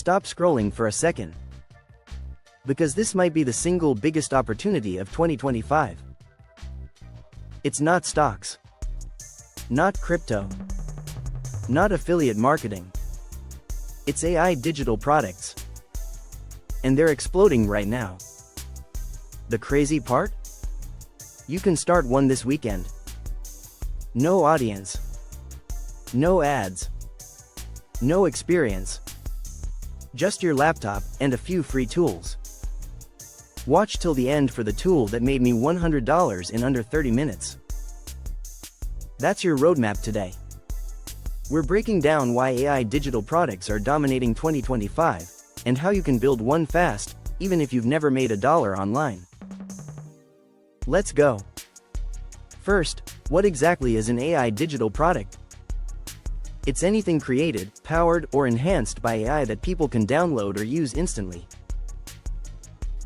stop scrolling for a second. Because this might be the single biggest opportunity of 2025. It's not stocks. Not crypto. Not affiliate marketing. It's AI digital products. And they're exploding right now. The crazy part? You can start one this weekend. No audience. No ads. No experience. Just your laptop and a few free tools. Watch till the end for the tool that made me $100 in under 30 minutes. That's your roadmap today. We're breaking down why AI digital products are dominating 2025, and how you can build one fast, even if you've never made $1 online. Let's go. First, what exactly is an AI digital product? It's anything created, powered, or enhanced by AI that people can download or use instantly.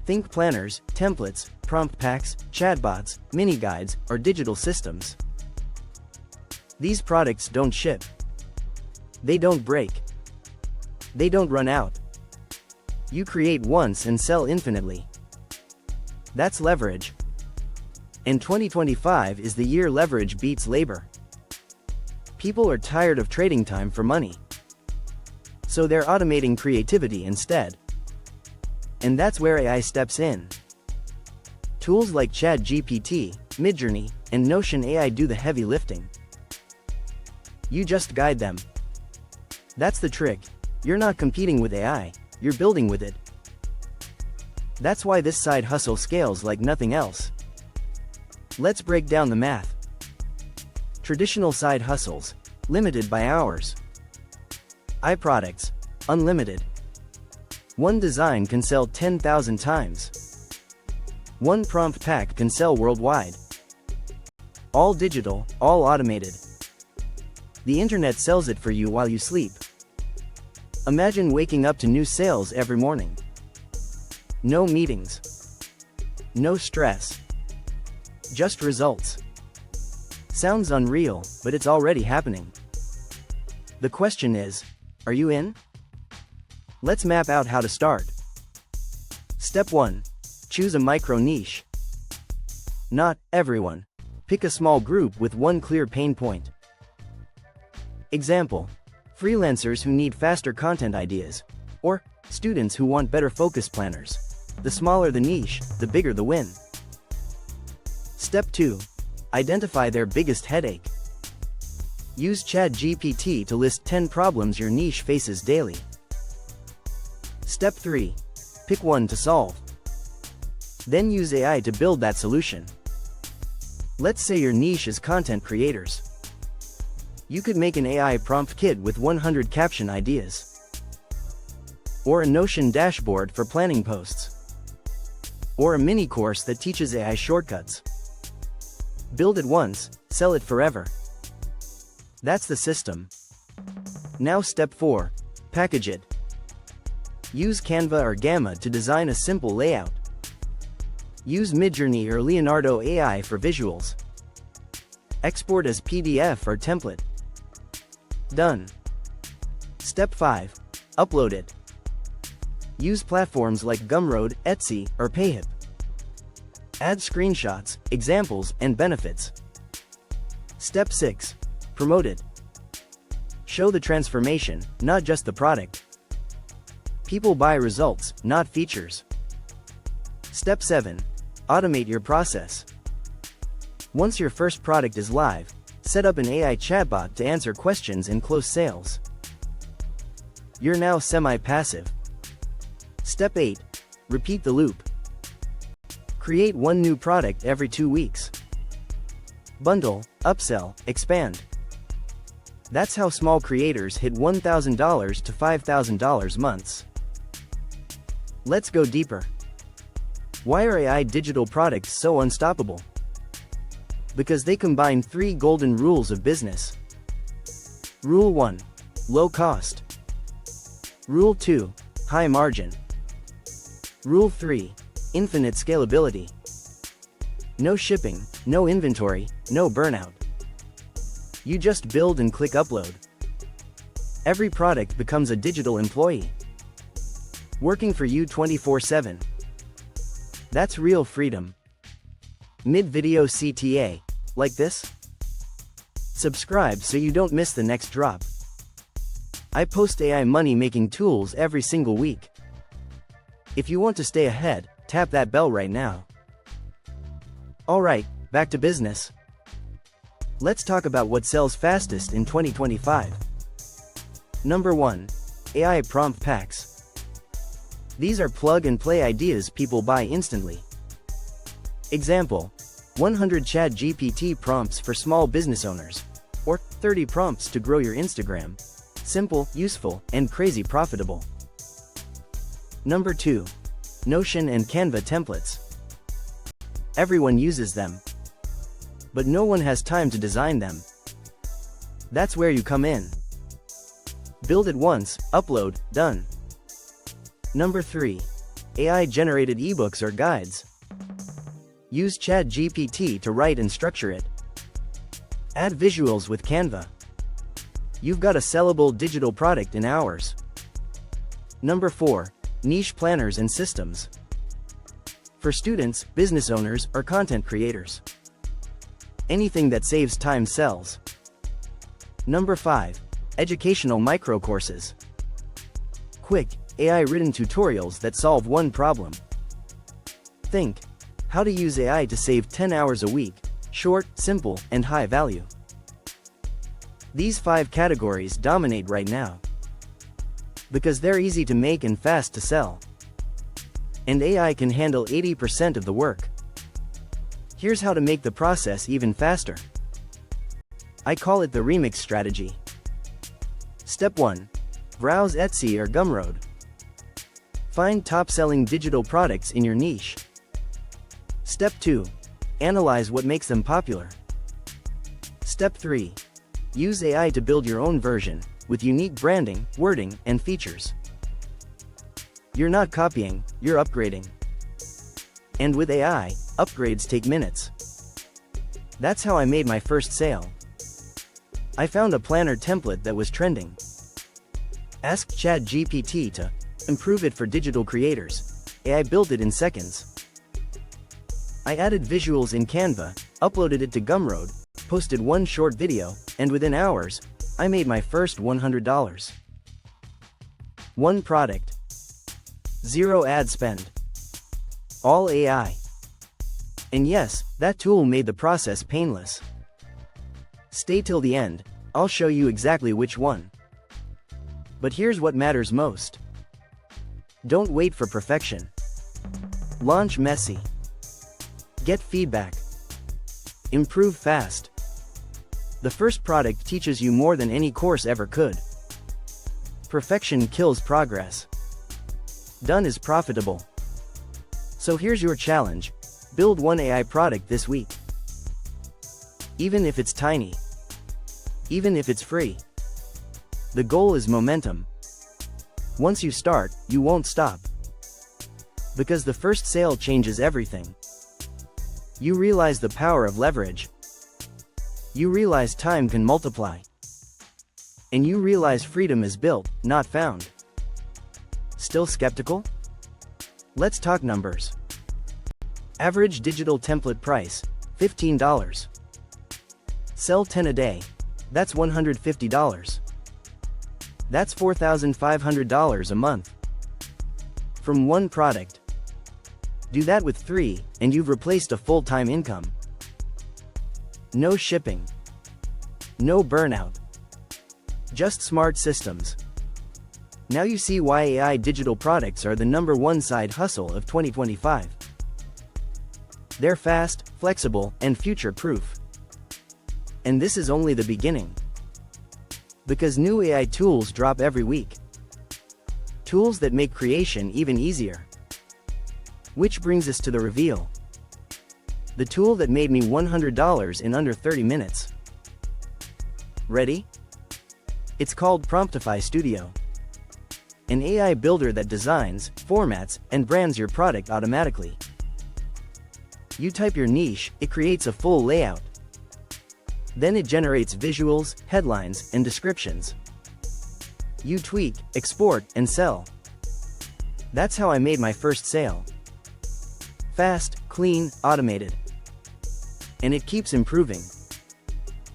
Think planners, templates, prompt packs, chatbots, mini guides, or digital systems. These products don't ship. They don't break. They don't run out. You create once and sell infinitely. That's leverage. And 2025 is the year leverage beats labor. People are tired of trading time for money. So they're automating creativity instead. And that's where AI steps in. Tools like ChatGPT, Midjourney, and Notion AI do the heavy lifting. You just guide them. That's the trick. You're not competing with AI, you're building with it. That's why this side hustle scales like nothing else. Let's break down the math. Traditional side hustles, limited by hours. iProducts, unlimited. One design can sell 10,000 times. One prompt pack can sell worldwide. All digital, all automated. The internet sells it for you while you sleep. Imagine waking up to new sales every morning. No meetings. No stress. Just results. Sounds unreal, but it's already happening. The question is, are you in? Let's map out how to start. Step 1. Choose a micro niche. Not everyone. Pick a small group with one clear pain point. Example: freelancers who need faster content ideas, or students who want better focus planners. The smaller the niche, the bigger the win. Step 2. Identify their biggest headache. Use ChatGPT to list 10 problems your niche faces daily. Step 3. Pick one to solve. Then use AI to build that solution. Let's say your niche is content creators. You could make an AI prompt kit with 100 caption ideas. Or a Notion dashboard for planning posts. Or a mini course that teaches AI shortcuts. Build it once, sell it forever. That's the system. Now step 4. Package it. Use Canva or Gamma to design a simple layout. Use Midjourney or Leonardo AI for visuals. Export as PDF or template. Done. Step 5. Upload it. Use platforms like Gumroad, Etsy, or Payhip. Add screenshots, examples, and benefits. Step 6. Promote it. Show the transformation, not just the product. People buy results, not features. Step 7. Automate your process. Once your first product is live, set up an AI chatbot to answer questions and close sales. You're now semi-passive. Step 8. Repeat the loop. Create one new product every 2 weeks. Bundle, upsell, expand. That's how small creators hit $1,000 to $5,000 months. Let's go deeper. Why are AI digital products so unstoppable? Because they combine 3 golden rules of business. Rule 1. Low cost. Rule 2. High margin. Rule 3. Infinite scalability. No shipping, no inventory, no burnout. You just build and click upload. Every product becomes a digital employee. Working for you 24/7. That's real freedom. Mid-video CTA, like this? Subscribe so you don't miss the next drop. I post AI money-making tools every single week. If you want to stay ahead, tap that bell right now. Alright, back to business. Let's talk about what sells fastest in 2025. Number 1. AI Prompt Packs. These are plug-and-play ideas people buy instantly. Example: 100 ChatGPT prompts for small business owners, or 30 prompts to grow your Instagram. Simple, useful, and crazy profitable. Number 2. Notion and Canva templates. Everyone uses them, but no one has time to design them. That's where you come in. Build it once, upload, done. Number 3. AI-generated ebooks or guides. Use ChatGPT to write and structure it. Add visuals with Canva. You've got a sellable digital product in hours. Number 4. Niche planners and systems. For students, business owners, or content creators. Anything that saves time sells. Number 5. Educational micro courses. Quick, AI-written tutorials that solve one problem. Think: how to use AI to save 10 hours a week, short, simple, and high value. These 5 categories dominate right now, because they're easy to make and fast to sell. And AI can handle 80% of the work. Here's how to make the process even faster. I call it the remix strategy. Step 1. Browse Etsy or Gumroad. Find top-selling digital products in your niche. Step 2. Analyze what makes them popular. Step 3. Use AI to build your own version, with unique branding, wording, and features. You're not copying, you're upgrading. And with AI, upgrades take minutes. That's how I made my first sale. I found a planner template that was trending. Asked ChatGPT to improve it for digital creators. AI built it in seconds. I added visuals in Canva, uploaded it to Gumroad, posted one short video, and within hours, I made my first $100. One product. Zero ad spend. All AI. And yes, that tool made the process painless. Stay till the end, I'll show you exactly which one. But here's what matters most. Don't wait for perfection. Launch messy. Get feedback. Improve fast. The first product teaches you more than any course ever could. Perfection kills progress. Done is profitable. So here's your challenge. Build one AI product this week. Even if it's tiny. Even if it's free. The goal is momentum. Once you start, you won't stop. Because the first sale changes everything. You realize the power of leverage. You realize time can multiply. And you realize freedom is built, not found. Still skeptical? Let's talk numbers. Average digital template price, $15. Sell 10 a day. That's $150. That's $4,500 a month. From one product. Do that with 3, and you've replaced a full-time income. No shipping. No burnout. Just smart systems. Now you see why AI digital products are the #1 side hustle of 2025. They're fast, flexible, and future-proof. And this is only the beginning. Because new AI tools drop every week. Tools that make creation even easier. Which brings us to the reveal. The tool that made me $100 in under 30 minutes. Ready? It's called Promptify Studio. An AI builder that designs, formats, and brands your product automatically. You type your niche, it creates a full layout. Then it generates visuals, headlines, and descriptions. You tweak, export, and sell. That's how I made my first sale. Fast, clean, automated. And it keeps improving.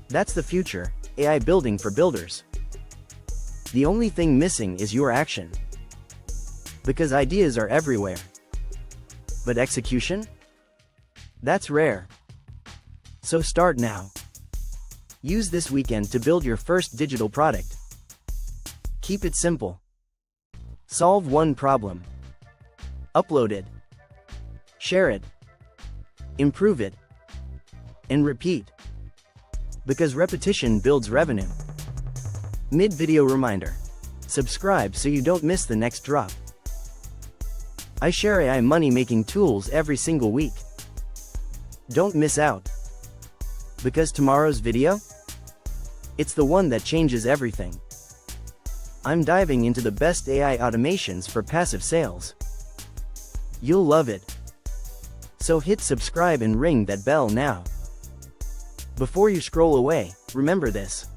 That's the future, AI building for builders. The only thing missing is your action. Because ideas are everywhere. But execution? That's rare. So start now. Use this weekend to build your first digital product. Keep it simple. Solve one problem. Upload it. Share it. Improve it. And repeat. Because repetition builds revenue. Mid-video reminder. Subscribe so you don't miss the next drop. I share AI money-making tools every single week. Don't miss out. Because tomorrow's video? It's the one that changes everything. I'm diving into the best AI automations for passive sales. You'll love it. So hit subscribe and ring that bell now. Before you scroll away, remember this.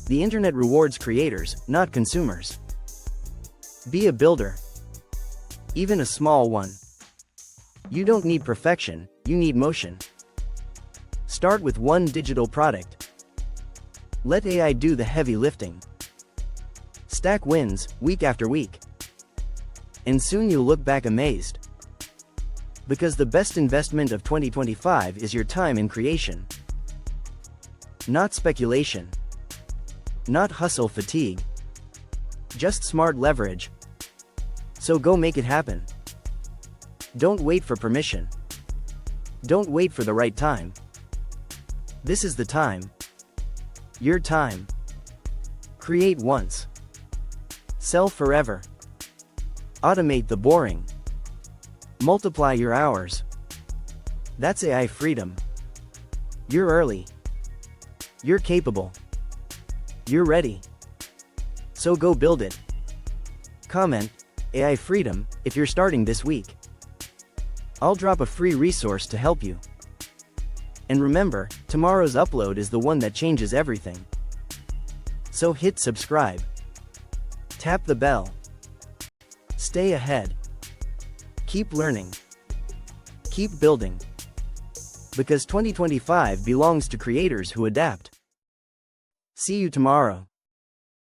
The internet rewards creators, not consumers. Be a builder. Even a small one. You don't need perfection, you need motion. Start with one digital product. Let AI do the heavy lifting. Stack wins, week after week. And soon you'll look back amazed. Because the best investment of 2025 is your time in creation. Not speculation. Not hustle fatigue. Just smart leverage. So go make it happen. Don't wait for permission. Don't wait for the right time. This is the time. Your time. Create once. Sell forever. Automate the boring. Multiply your hours. That's AI freedom. You're early. You're capable. You're ready. So go build it. Comment, AI freedom, if you're starting this week. I'll drop a free resource to help you. And remember, tomorrow's upload is the one that changes everything. So hit subscribe. Tap the bell. Stay ahead. Keep learning. Keep building. Because 2025 belongs to creators who adapt. See you tomorrow.